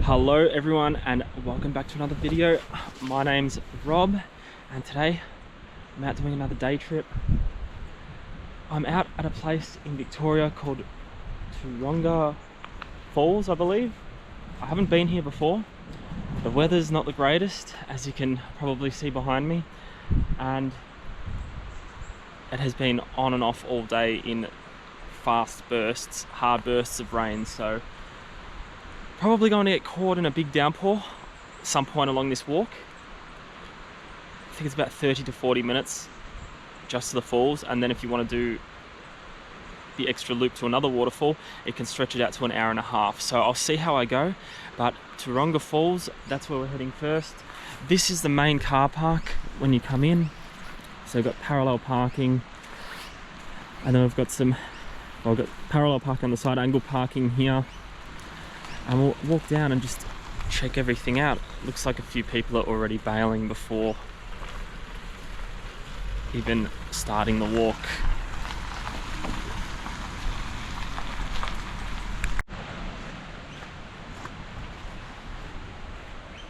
Hello everyone and welcome back to another video. My name's Rob and today I'm out doing another day trip. I'm out at a place in Victoria called Toorongo Falls, I believe. I haven't been here before. The weather's not the greatest, as you can probably see behind me, and it has been on and off all day in fast bursts, hard bursts of rain, so probably going to get caught in a big downpour at some point along this walk. I think it's about 30 to 40 minutes just to the falls, and then if you want to do the extra loop to another waterfall, it can stretch it out to an hour and a half. So I'll see how I go, but Toorongo Falls, that's where we're heading first. This is the main car park when you come in. So we've got parallel parking, and then we've got we've got parallel parking on the side, angle parking here. And we'll walk down and just check everything out. Looks like a few people are already bailing before even starting the walk.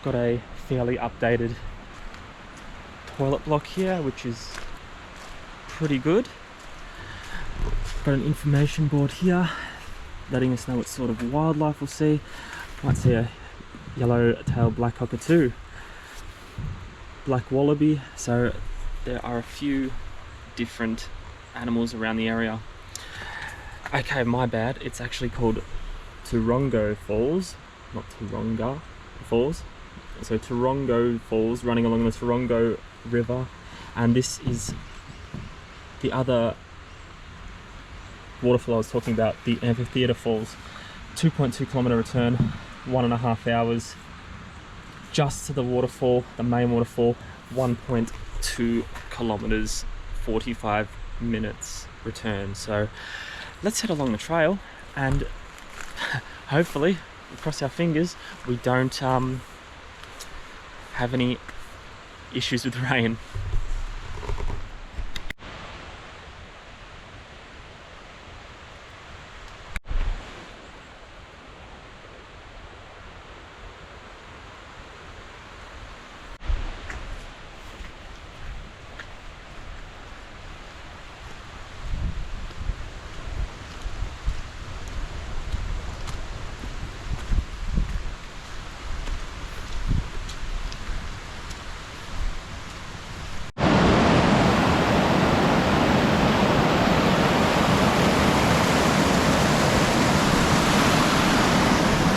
Got a fairly updated toilet block here, which is pretty good. Got an information board here letting us know what sort of wildlife we'll see. Might see a yellow-tailed black cockatoo, black wallaby, so there are a few different animals around the area. Okay, my bad, it's actually called Toorongo Falls, not Tooronga Falls. So Toorongo Falls, running along the Toorongo River, and this is the other waterfall I was talking about, the Amphitheater Falls. 2.2 kilometer return, 1.5 hours just to the waterfall, the main waterfall. 1.2 kilometers, 45 minutes return. So let's head along the trail and hopefully, cross our fingers, we don't have any issues with rain.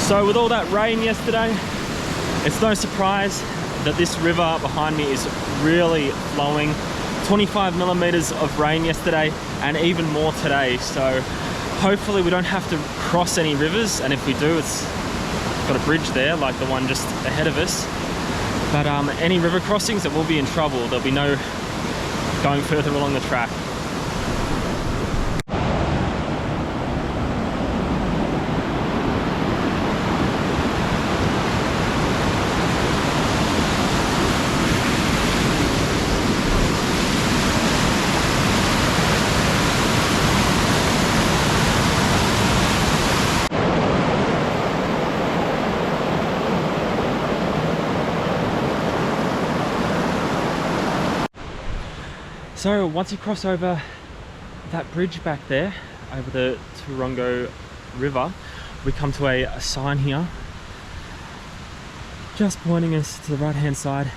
So with all that rain yesterday, it's no surprise that this river behind me is really flowing. 25 millimeters of rain yesterday and even more today. So hopefully we don't have to cross any rivers, and if we do, it's got a bridge there like the one just ahead of us. But any river crossings, it will be in trouble. There'll be no going further along the track. So once you cross over that bridge back there, over the Toorongo River, we come to a sign here, just pointing us to the right hand side.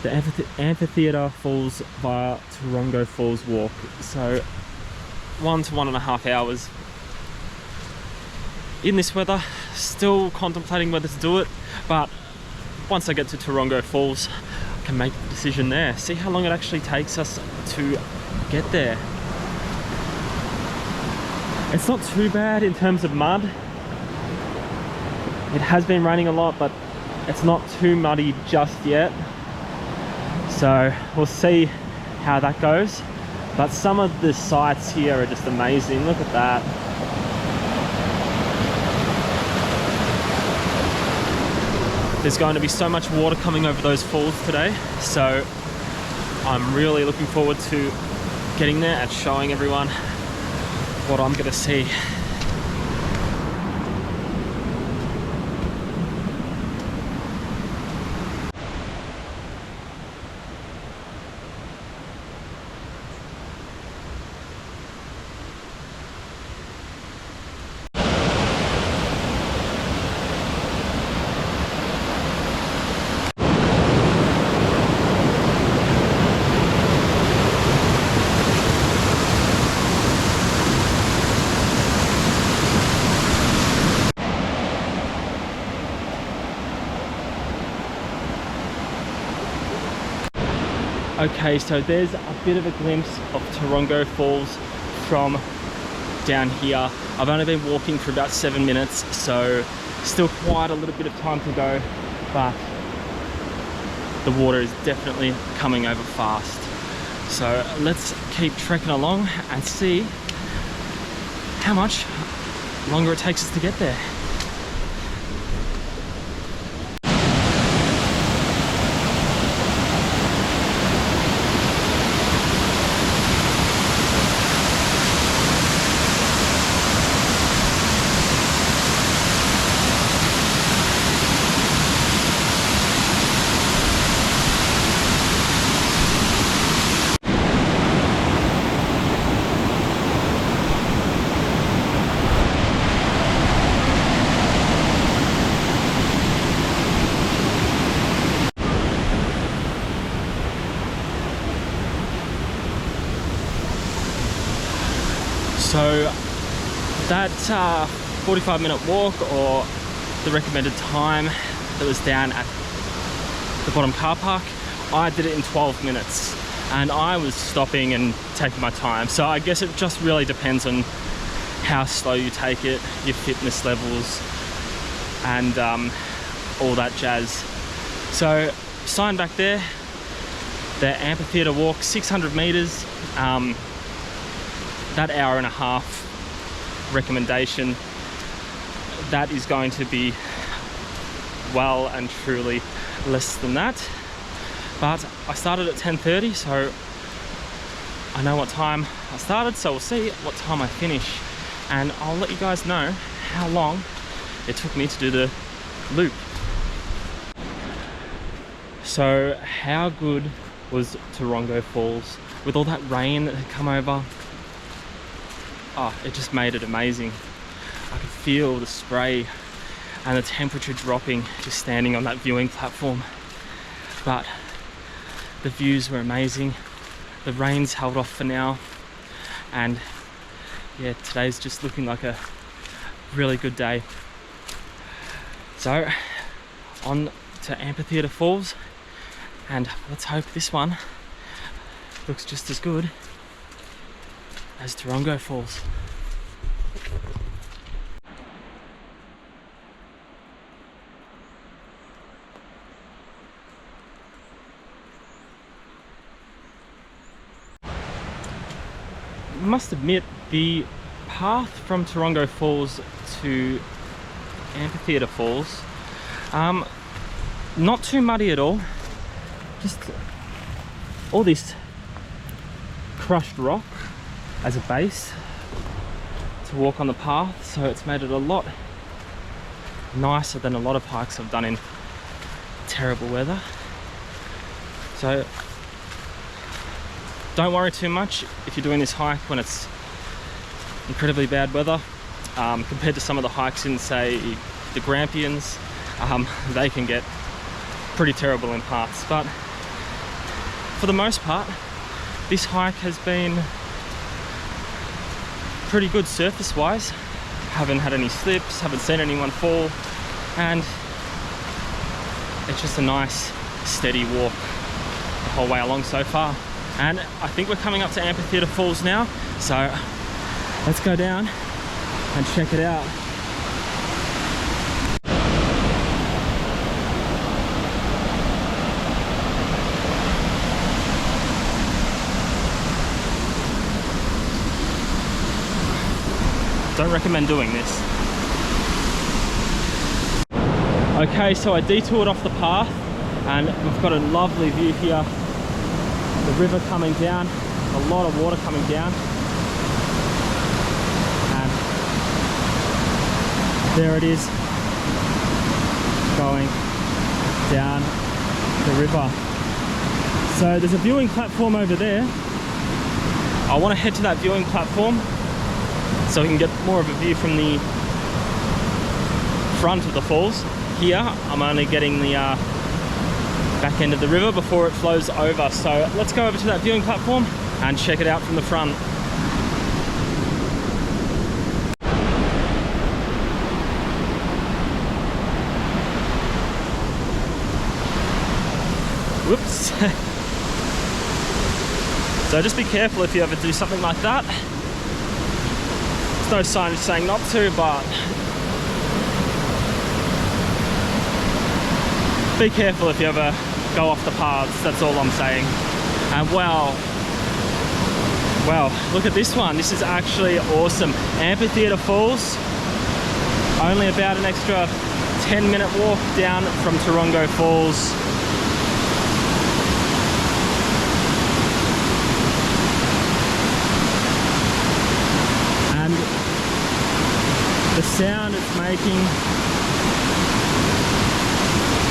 The Amphitheater Falls via Toorongo Falls Walk. So 1 to 1.5 hours. In this weather, still contemplating whether to do it, but once I get to Toorongo Falls, can make the decision there. See how long it actually takes us to get there. It's not too bad in terms of mud. It has been raining a lot, but it's not too muddy just yet. So we'll see how that goes. But some of the sights here are just amazing. Look at that. There's going to be so much water coming over those falls today, so I'm really looking forward to getting there and showing everyone what I'm going to see. Okay, so there's a bit of a glimpse of Toorongo Falls from down here. I've only been walking for about 7 minutes, so still quite a little bit of time to go, but the water is definitely coming over fast. So let's keep trekking along and see how much longer it takes us to get there. So that 45-minute walk, or the recommended time that was down at the bottom car park, I did it in 12 minutes, and I was stopping and taking my time. So I guess it just really depends on how slow you take it, your fitness levels, and all that jazz. So sign back there, the Amphitheater Walk, 600 meters. That hour and a half recommendation, that is going to be well and truly less than that. But I started at 10:30, so I know what time I started, so we'll see what time I finish, and I'll let you guys know how long it took me to do the loop. So how good was Toorongo Falls with all that rain that had come over? Oh, it just made it amazing. I could feel the spray and the temperature dropping just standing on that viewing platform. But the views were amazing. The rain's held off for now. And yeah, today's just looking like a really good day. So on to Amphitheater Falls, and let's hope this one looks just as good as Toorongo Falls. I must admit, the path from Toorongo Falls to Amphitheater Falls, not too muddy at all. Just all this crushed rock as a base to walk on the path, so it's made it a lot nicer than a lot of hikes I've done in terrible weather. So don't worry too much if you're doing this hike when it's incredibly bad weather, compared to some of the hikes in, say, the Grampians. They can get pretty terrible in parts, but for the most part this hike has been pretty good surface wise. Haven't had any slips, haven't seen anyone fall, and it's just a nice steady walk the whole way along so far. And I think we're coming up to Amphitheater Falls now, so let's go down and check it out. Don't recommend doing this. Okay, so I detoured off the path and we've got a lovely view here. The river coming down, a lot of water coming down. And there it is, going down the river. So there's a viewing platform over there. I want to head to that viewing platform so we can get more of a view from the front of the falls. Here, I'm only getting the back end of the river before it flows over. So let's go over to that viewing platform and check it out from the front. Whoops. So just be careful if you ever do something like that. There's no sign saying not to, but be careful if you ever go off the paths, that's all I'm saying. And well, look at this one. This is actually awesome. Amphitheater Falls, only about an extra 10-minute walk down from Toorongo Falls. And the sound it's making,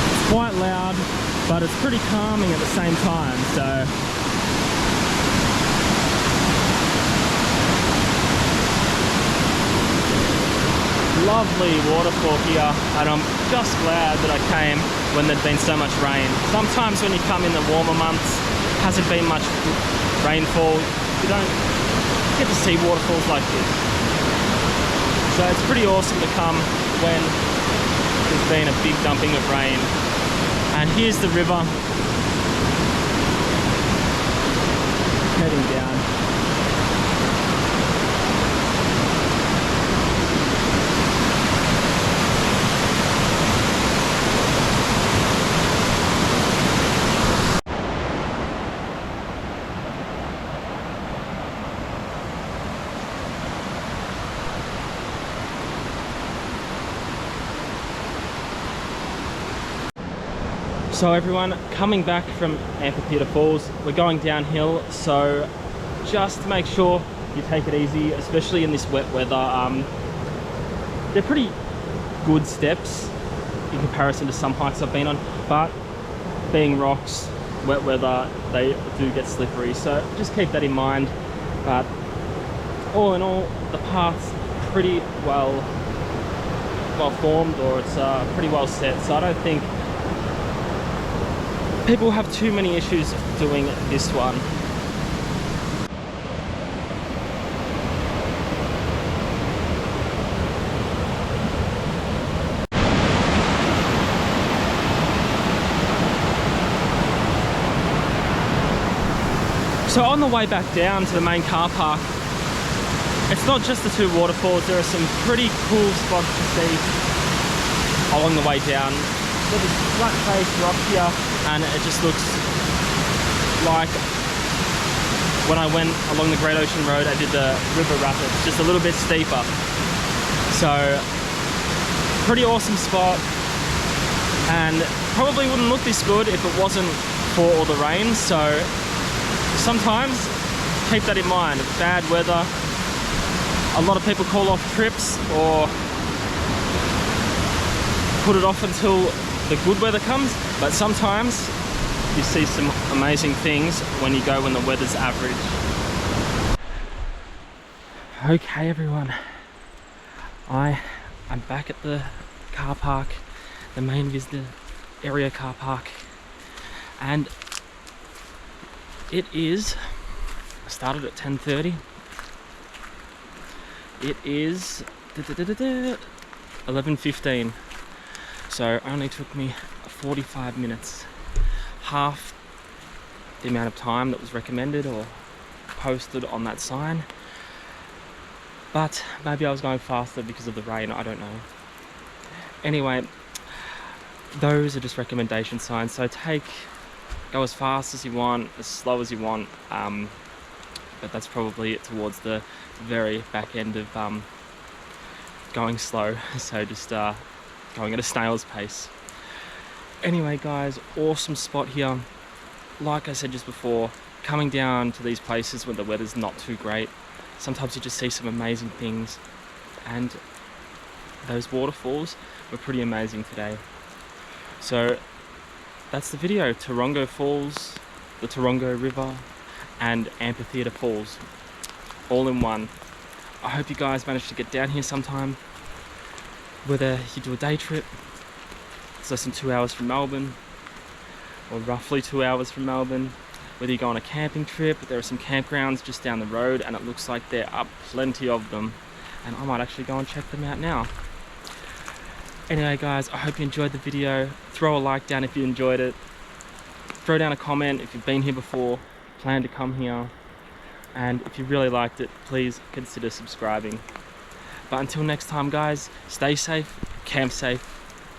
it's quite loud, but it's pretty calming at the same time. So lovely waterfall here, and I'm just glad that I came when there'd been so much rain. Sometimes when you come in the warmer months, hasn't been much rainfall, you don't get to see waterfalls like this. So it's pretty awesome to come when there's been a big dumping of rain. And here's the river heading down. So everyone, coming back from Amphitheatre Falls, we're going downhill, so just make sure you take it easy, especially in this wet weather. They're pretty good steps in comparison to some hikes I've been on, but being rocks, wet weather, they do get slippery, so just keep that in mind. But all in all, the path's pretty well formed, or it's pretty well set, so I don't think people have too many issues doing this one. So on the way back down to the main car park, it's not just the two waterfalls, there are some pretty cool spots to see along the way down. There's a flat face rock here, and it just looks like when I went along the Great Ocean Road, I did the river rapids, just a little bit steeper. So pretty awesome spot, and probably wouldn't look this good if it wasn't for all the rain. So sometimes keep that in mind. Bad weather, a lot of people call off trips or put it off until the good weather comes, but sometimes you see some amazing things when you go when the weather's average. Okay everyone, I am back at the car park, the main visitor area car park, and it is, I started at 10:30, it is 11:15. So it only took me 45 minutes, half the amount of time that was recommended or posted on that sign. But maybe I was going faster because of the rain, I don't know. Anyway, those are just recommendation signs, so go as fast as you want, as slow as you want, but that's probably towards the very back end of going slow, so just going at a snail's pace. Anyway guys, awesome spot here. Like I said just before, coming down to these places when the weather's not too great, sometimes you just see some amazing things, and those waterfalls were pretty amazing today. So that's the video. Toorongo Falls, the Toorongo River, and Amphitheatre Falls, all in one. I hope you guys managed to get down here sometime. Whether you do a day trip, it's less than 2 hours from Melbourne, or roughly 2 hours from Melbourne. Whether you go on a camping trip, there are some campgrounds just down the road, and it looks like there are plenty of them, and I might actually go and check them out now. Anyway guys, I hope you enjoyed the video. Throw a like down if you enjoyed it. Throw down a comment if you've been here before, plan to come here. and if you really liked it, please consider subscribing. But until next time guys, stay safe, camp safe,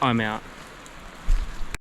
I'm out.